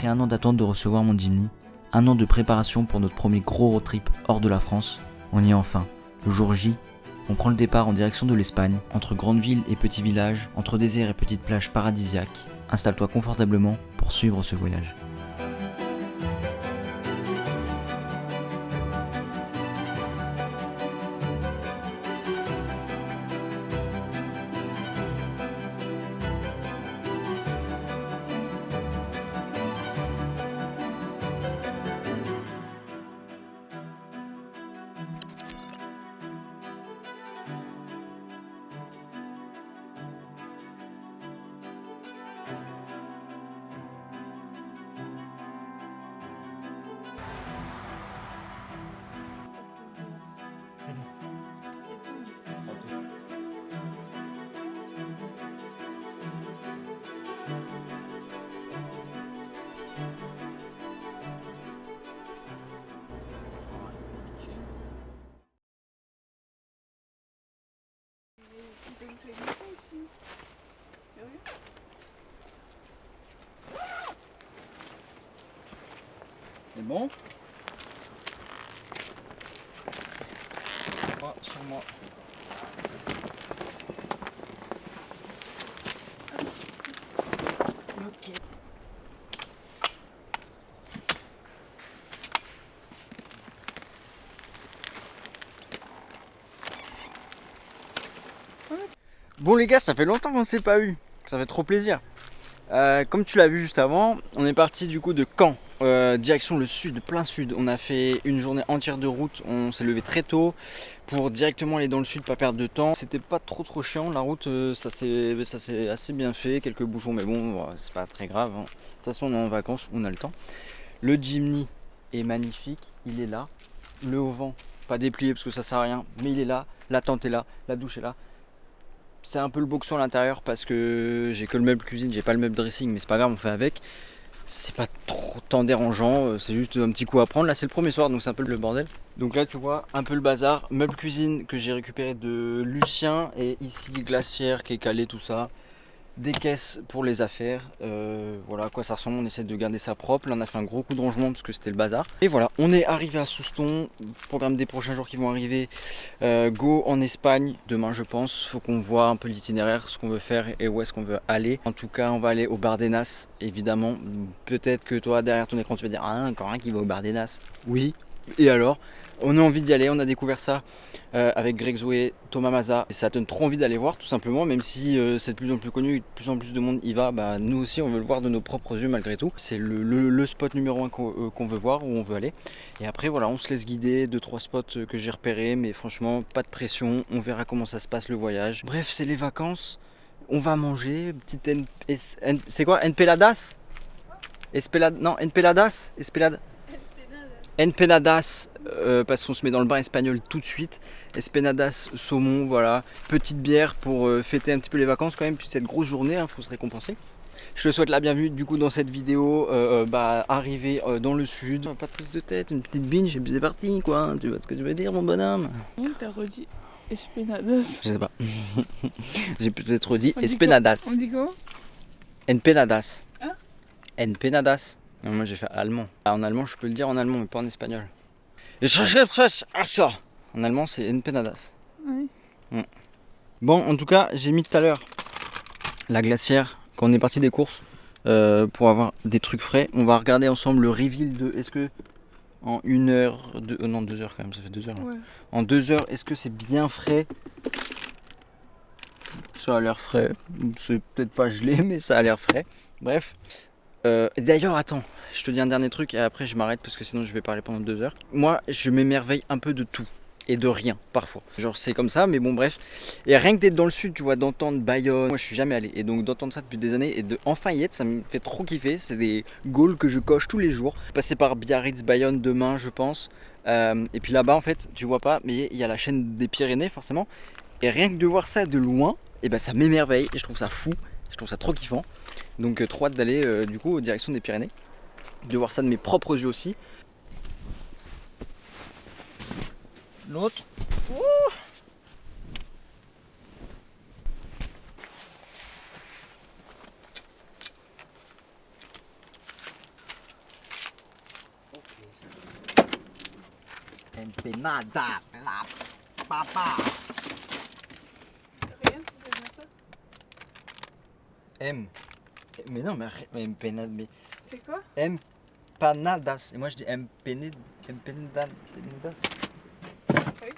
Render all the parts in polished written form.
Après un an d'attente de recevoir mon Jimny, un an de préparation pour notre premier gros road trip hors de la France, on y est enfin. Le jour J, on prend le départ en direction de l'Espagne, entre grandes villes et petits villages, entre déserts et petites plages paradisiaques. Installe-toi confortablement pour suivre ce voyage. C'est bon? Pas sur moi. Ok. Bon les gars, ça fait longtemps qu'on s'est pas eu. Ça fait trop plaisir. Comme tu l'as vu juste avant, on est parti du coup de Caen, direction le sud, plein sud. On a fait une journée entière de route, on s'est levé très tôt pour directement aller dans le sud, pas perdre de temps. C'était pas trop chiant, la route ça s'est assez bien fait, quelques bouchons mais bon, c'est pas très grave. De toute façon on est en vacances, on a le temps. Le Jimny est magnifique, il est là. Le auvent, pas déplié parce que ça sert à rien, mais il est là. La tente est là, la douche est là. C'est un peu le boxon à l'intérieur parce que j'ai que le meuble cuisine, j'ai pas le meuble dressing, mais c'est pas grave, on fait avec. C'est pas trop tant dérangeant, c'est juste un petit coup à prendre. Là c'est le premier soir donc c'est un peu le bordel. Donc là tu vois un peu le bazar. Meuble cuisine que j'ai récupéré de Lucien, et ici glacière qui est calée, tout ça. Des caisses pour les affaires, voilà à quoi ça ressemble, on essaie de garder ça propre. Là on a fait un gros coup de rangement parce que c'était le bazar. Et voilà, on est arrivé à Souston, programme des prochains jours qui vont arriver. Go en Espagne demain je pense, faut qu'on voit un peu l'itinéraire, ce qu'on veut faire et où est-ce qu'on veut aller. En tout cas on va aller au Bardenas évidemment. Peut-être que toi derrière ton écran tu vas dire ah encore un qui va au Bardenas. Oui, et alors? On a envie d'y aller, on a découvert ça avec Greg Zoé, Thomas Maza, et ça donne trop envie d'aller voir tout simplement, même si c'est de plus en plus connu et de plus en plus de monde y va, bah, nous aussi on veut le voir de nos propres yeux malgré tout. C'est le spot numéro 1 qu'on veut voir, où on veut aller. Et après voilà, on se laisse guider, 2-3 spots que j'ai repérés, mais franchement pas de pression, on verra comment ça se passe le voyage. Bref, c'est les vacances, on va manger, petite c'est quoi? Enpeladas? Non, Enpeladas? Empenadas, parce qu'on se met dans le bain espagnol tout de suite. Espenadas, saumon, voilà. Petite bière pour fêter un petit peu les vacances quand même, puis cette grosse journée, faut se récompenser. Je te souhaite la bienvenue du coup dans cette vidéo, arrivé dans le sud. Pas de prise de tête, une petite binge et puis c'est parti quoi, tu vois ce que je veux dire mon bonhomme? T'as redit Espenadas. Je sais pas. J'ai peut-être dit Espenadas. On dit comment? Empenadas. Hein? Empenadas. Non, moi j'ai fait allemand. En allemand je peux le dire en allemand mais pas en espagnol. En allemand c'est Empenadas. Oui. Bon en tout cas j'ai mis tout à l'heure la glacière quand on est parti des courses pour avoir des trucs frais. On va regarder ensemble le reveal de est-ce que en 1 heure, non 2 heures quand même, ça fait 2 heures. Ouais. En 2 heures est-ce que c'est bien frais? Ça a l'air frais, c'est peut-être pas gelé mais ça a l'air frais. Bref. D'ailleurs attends, je te dis un dernier truc et après je m'arrête parce que sinon je vais parler pendant 2 heures. Moi je m'émerveille un peu de tout et de rien parfois. Genre c'est comme ça mais bon bref. Et rien que d'être dans le sud tu vois, d'entendre Bayonne, moi je suis jamais allé. Et donc d'entendre ça depuis des années et de enfin y être, ça me fait trop kiffer. C'est des goals que je coche tous les jours. Passer par Biarritz, Bayonne demain je pense. Et puis là-bas en fait tu vois pas mais il y a la chaîne des Pyrénées forcément. Et rien que de voir ça de loin, et ben ça m'émerveille et je trouve ça fou. Je trouve ça trop kiffant. Donc trop hâte d'aller du coup en direction des Pyrénées, de voir ça de mes propres yeux aussi. L'autre. Empenada, la papa. Regarde si c'est bien ça. M. Mais non, mais empenada, mais C'est quoi? empanadas. Et moi je dis empanadas. Oui.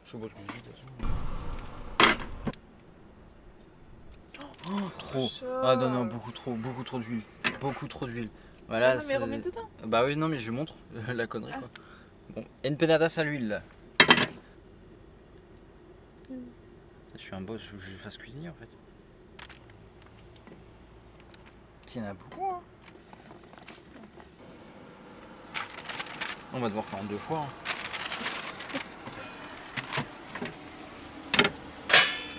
Je sais pas ce que je dis de toute façon. Oh, trop. Ah non, non, beaucoup trop d'huile. Beaucoup trop d'huile. Voilà, non, mais remets dedans. Bah oui, non, mais je montre la connerie quoi. Bon, empanadas à l'huile là. Je suis un boss où je fasse cuisiner en fait. Il y en a beaucoup hein. On va devoir faire en 2 fois. Hein.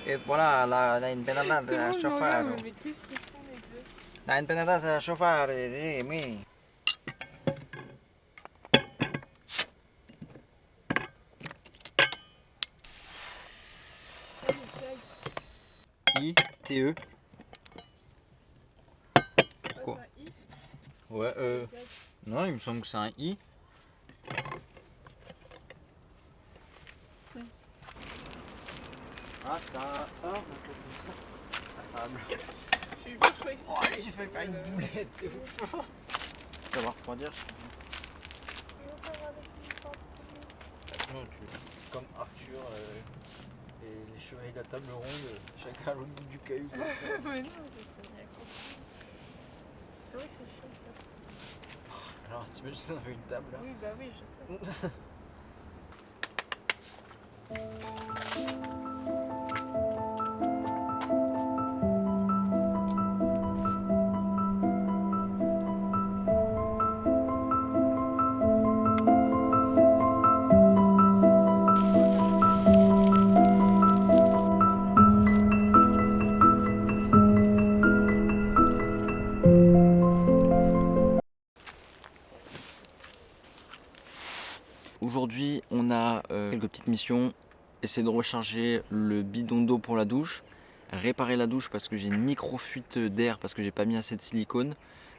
Et voilà la empanada Tout le à monde me chauffard. regarde, mais qu'est-ce qu'ils font les deux? La empanada à chauffard, oui. I-T-E. Pourquoi? Ouais, non, il me semble que c'est un I. Oui. Ah, c'est un Je suis pas choisie. Oh, j'ai failli faire une boulette, c'est ouf. Savoir refroidir, non, comme Arthur et les chevaliers de la table ronde, chacun à l'autre bout du caillou. Comme ça. Mais non, c'est ça, bien compris. C'est vrai que c'est chiant ça. Alors, t'imagines si on avait une table là? Oui, bah oui, je sais. Aujourd'hui, on a quelques petites missions. Essayer de recharger le bidon d'eau pour la douche. Réparer la douche parce que j'ai une micro-fuite d'air parce que j'ai pas mis assez de silicone.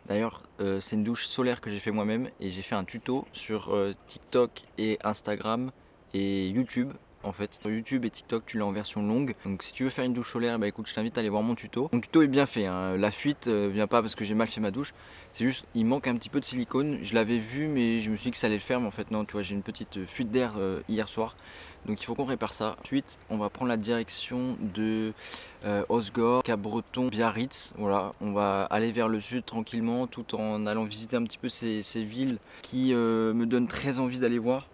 D'ailleurs, c'est une douche solaire que j'ai fait moi-même et j'ai fait un tuto sur TikTok et Instagram et YouTube. En fait, sur YouTube et TikTok, tu l'as en version longue. Donc, si tu veux faire une douche solaire, bah écoute, je t'invite à aller voir mon tuto. Mon tuto est bien fait. Hein. La fuite vient pas parce que j'ai mal fait ma douche. C'est juste, il manque un petit peu de silicone. Je l'avais vu, mais je me suis dit que ça allait le faire. Mais en fait, non, tu vois, j'ai une petite fuite d'air hier soir. Donc, il faut qu'on répare ça. Ensuite, on va prendre la direction de Osgore, Cap-Breton, Biarritz. Voilà, on va aller vers le sud tranquillement tout en allant visiter un petit peu ces villes qui me donnent très envie d'aller voir.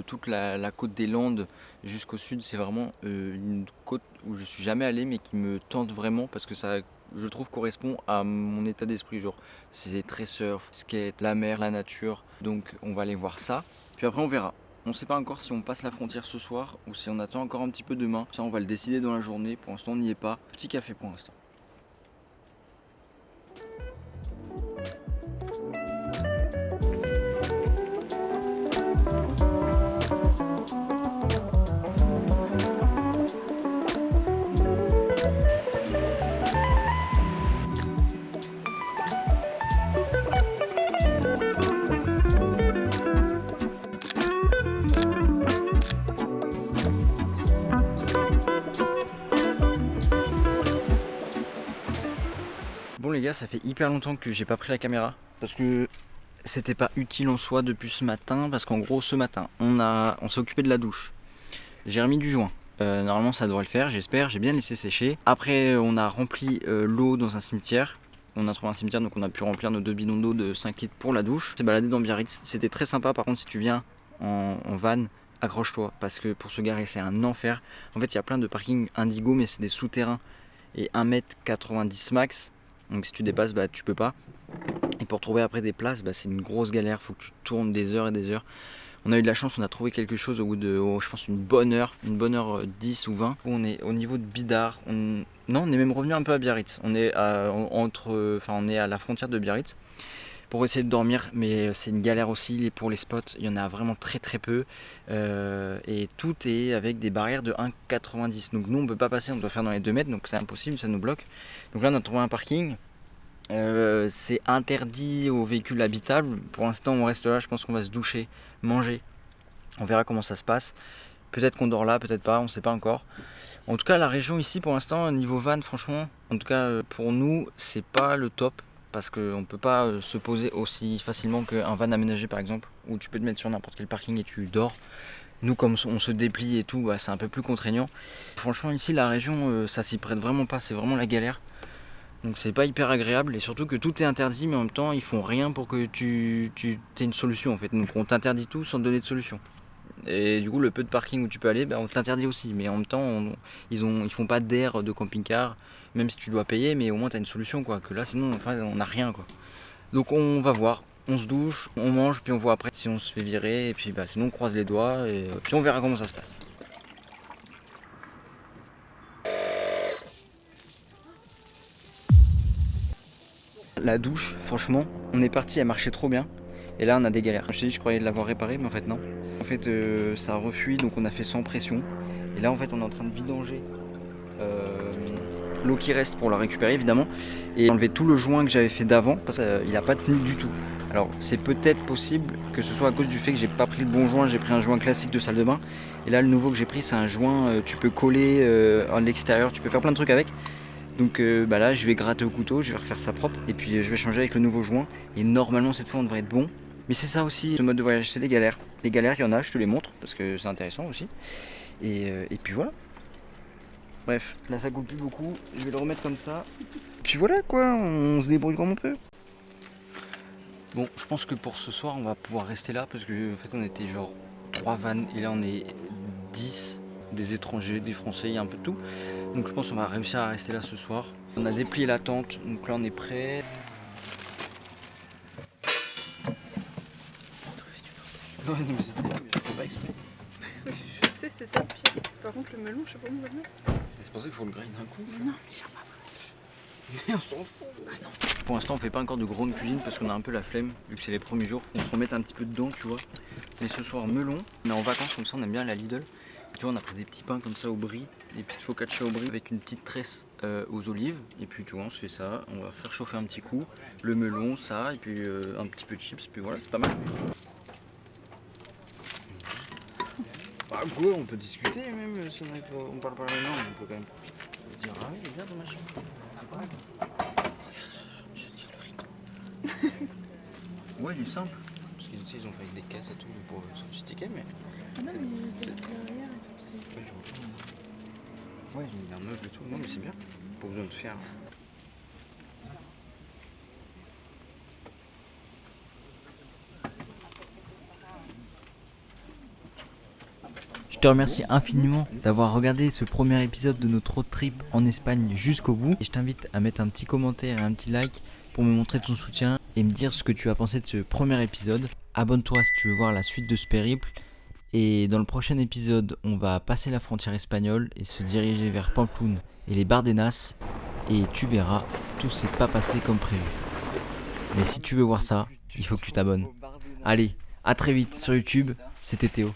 Toute la côte des Landes jusqu'au sud, c'est vraiment une côte où je suis jamais allé mais qui me tente vraiment parce que ça, je trouve, correspond à mon état d'esprit. Genre, c'est très surf, skate, la mer, la nature. Donc, on va aller voir ça. Puis après, on verra. On ne sait pas encore si on passe la frontière ce soir ou si on attend encore un petit peu demain. Ça, on va le décider dans la journée. Pour l'instant, on n'y est pas. Petit café pour l'instant. Bon les gars, ça fait hyper longtemps que j'ai pas pris la caméra parce que c'était pas utile en soi depuis ce matin parce qu'en gros ce matin on s'est occupé de la douche. J'ai remis du joint. Normalement ça devrait le faire, j'espère, j'ai bien laissé sécher. Après on a rempli l'eau dans un cimetière. On a trouvé un cimetière donc on a pu remplir nos 2 bidons d'eau de 5 litres pour la douche. On s'est baladé dans Biarritz, c'était très sympa. Par contre si tu viens en van, accroche-toi parce que pour se garer c'est un enfer. En fait il y a plein de parkings Indigo mais c'est des souterrains et 1,90 m max. Donc si tu dépasses, bah tu peux pas. Et pour trouver après des places, bah, c'est une grosse galère. Faut que tu tournes des heures et des heures. On a eu de la chance, on a trouvé quelque chose au bout de, je pense, une bonne heure 10 ou 20. On est au niveau de Bidart. Non, on est même revenu un peu à Biarritz. On est on est à la frontière de Biarritz pour essayer de dormir, mais c'est une galère aussi pour les spots. Il y en a vraiment très très peu et tout est avec des barrières de 1,90. Donc nous on peut pas passer, on doit faire dans les 2 mètres, donc c'est impossible, ça nous bloque. Donc là on a trouvé un parking. C'est interdit aux véhicules habitables. Pour l'instant on reste là, je pense qu'on va se doucher, manger On verra comment ça se passe. Peut-être qu'on dort là, peut-être pas, on sait pas encore. En tout cas, la région ici, pour l'instant, niveau van, franchement, en tout cas pour nous, c'est pas le top. Parce qu'on peut pas se poser aussi facilement qu'un van aménagé par exemple, où tu peux te mettre sur n'importe quel parking et tu dors. Nous, comme on se déplie et tout, bah, c'est un peu plus contraignant. Franchement, ici, la région, ça s'y prête vraiment pas, c'est vraiment la galère. Donc c'est pas hyper agréable et surtout que tout est interdit, mais en même temps, ils font rien pour que tu aies une solution en fait. Donc on t'interdit tout sans te donner de solution. Et du coup, le peu de parking où tu peux aller, bah, on te l'interdit aussi. Mais en même temps, ils font pas d'air de camping-car, même si tu dois payer, mais au moins tu as une solution quoi. Que là, sinon, enfin, on n'a rien quoi. Donc on va voir. On se douche, on mange, puis on voit après si on se fait virer, et puis bah, sinon on croise les doigts, et puis on verra comment ça se passe. La douche, franchement, on est parti, elle marchait trop bien, et là on a des galères. Je t'ai dit, je croyais l'avoir réparée, mais en fait non. En fait, ça refuit, donc on a fait sans pression, et là en fait on est en train de vidanger l'eau qui reste pour la récupérer évidemment, et enlever tout le joint que j'avais fait d'avant, parce qu'il n'a pas tenu du tout. Alors c'est peut-être possible que ce soit à cause du fait que j'ai pas pris le bon joint, j'ai pris un joint classique de salle de bain. Et là le nouveau que j'ai pris c'est un joint, tu peux coller à l'extérieur, tu peux faire plein de trucs avec. Donc bah là je vais gratter au couteau, je vais refaire ça propre et puis je vais changer avec le nouveau joint. Et normalement cette fois on devrait être bon. Mais c'est ça aussi, ce mode de voyage, c'est des galères. Les galères il y en a, je te les montre parce que c'est intéressant aussi. Et puis voilà. Bref, là ça coule plus beaucoup, je vais le remettre comme ça. Et puis voilà quoi, on se débrouille comme on peut. Bon, je pense que pour ce soir, on va pouvoir rester là parce que en fait, on était genre 3 vannes et là, on est 10, des étrangers, des Français, il y a un peu de tout. Donc, je pense qu'on va réussir à rester là ce soir. On a déplié la tente, donc là, on est prêt. Ouais, non, mais c'était là, mais je fais pas exprès. Oui, je sais, c'est ça le pire. Par contre, le melon, je sais pas où on va le mettre. C'est pour ça qu'il faut le grind d'un coup. Mais non, mais j'en pas. Mais on s'en fout. Ah non. Pour l'instant, on fait pas encore de grande cuisine parce qu'on a un peu la flemme, vu que c'est les premiers jours. Faut qu'on se remette un petit peu dedans, tu vois. Mais ce soir, melon. On est en vacances, comme ça, on aime bien la Lidl. Et tu vois, on a pris des petits pains comme ça au brie, des petites focaccia au brie avec une petite tresse aux olives. Et puis, tu vois, on se fait ça. On va faire chauffer un petit coup. Le melon, ça, et puis un petit peu de chips. Puis voilà, c'est pas mal. Bah, quoi, on peut discuter même si on parle pas la même langue. On peut quand même se dire, ah oui, viens dans ma chambre. C'est pas grave. Je tire le rideau. Ouais, il est simple. Parce qu'ils ils ont fait des caisses et tout pour sophistiquer, mais. Non, c'est- mais il y a c'est- de l'arrière et tout. C'est... Ouais, je vois. Ouais, il y a un meuble et tout. Non, mais c'est bien. Pas besoin de faire. Je te remercie infiniment d'avoir regardé ce premier épisode de notre road trip en Espagne jusqu'au bout. Et je t'invite à mettre un petit commentaire et un petit like pour me montrer ton soutien et me dire ce que tu as pensé de ce premier épisode. Abonne-toi si tu veux voir la suite de ce périple. Et dans le prochain épisode, on va passer la frontière espagnole et se diriger vers Pamplune et les Bardenas. Et tu verras, tout s'est pas passé comme prévu. Mais si tu veux voir ça, il faut que tu t'abonnes. Allez, à très vite sur YouTube, c'était Théo.